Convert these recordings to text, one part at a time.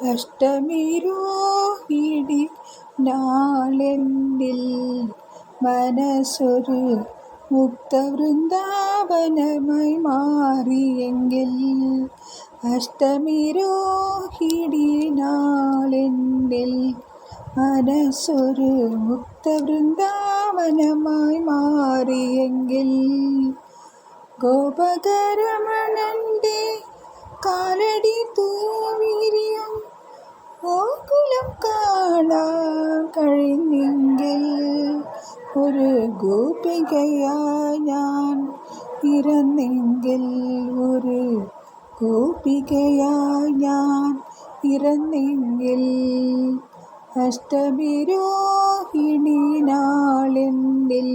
അഷ്ടമിരോഹിണി നാളെന്നിൽ മനസ്സൊരു മുക്തവൃന്ദാവനമായി മാറിയെങ്കിൽ. അഷ്ടമിരോഹിണി നാളെന്നിൽ മനസ്സൊരു മുക്തവൃന്ദാവനമായി മാറിയെങ്കിൽ. ഗോപകരമണന്റെ കാലടി തൂവിരിയും ഗോകുലം കാണാൻ കഴിഞ്ഞെങ്കിൽ. ഒരു ഗോപികയായി ഞാൻ ഇറന്നെങ്കിൽ, ഒരു ഗോപികയായി ഞാൻ ഇറന്നെങ്കിൽ. അഷ്ടമിരോഹിണി നാളെന്നിൽ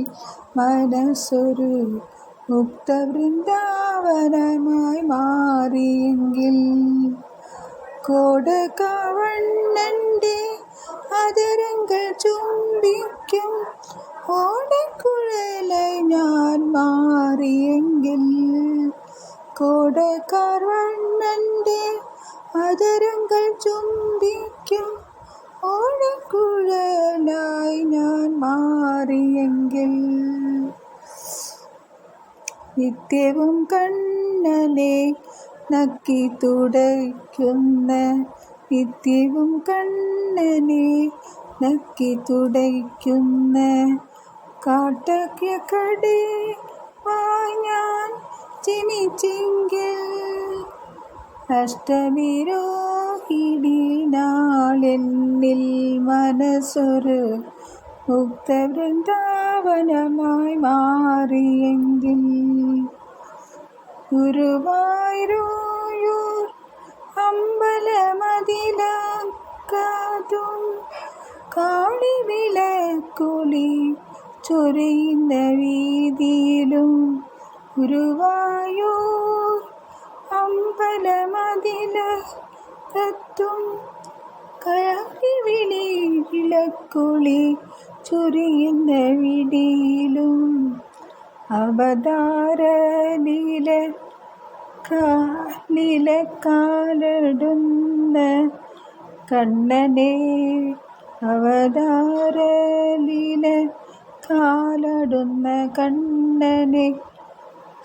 മനസ്സൊരു മുക്തവൃന്ദാവനമായി മാറിയെങ്കിൽ. കോടകവണ്ണന്റെ അതരങ്ങൾ ചുംബിക്കും ഓടക്കുഴലായി ഞാൻ മാറിയെങ്കിൽ. കോടകവണ്ണന്റെ അതരങ്ങൾ ചുംബിക്കും ഓടക്കുഴലായി ഞാൻ മാറിയെങ്കിൽ. നിത്യവും കണ്ണനെ നക്കി തുടയ്ക്കുന്ന, നിത്യവും കണ്ണനെ നക്കി തുടയ്ക്കുന്ന കാട്ടയ്യക്കടവായി ഞാൻ ജനിച്ചെങ്കിൽ. അഷ്ടമിരോഹിണി നാളെന്നിൽ മനസ്സൊരു മുക്തവൃന്ദാവനമായി മാറിയെങ്കിൽ. ഗുരുവായൂർ അമ്പലമതിലകത്തും കാളിവിളക്കൊളി ചൊരിയുന്ന വീതിയിലും. ഗുരുവായൂർ അമ്പലമതിലകത്തും കാളിവിളക്കൊളി ചൊരിയുന്ന വീതിയിലും. അവതാരലീലക്കാലിടുന്ന കണ്ണനെ, അവതാരലീലക്കാലിടുന്ന കണ്ണനെ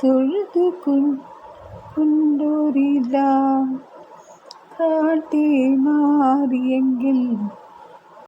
തൊഴുതു കൊണ്ടൊരില്ലാം കാട്ടി മാറിയെങ്കിൽ.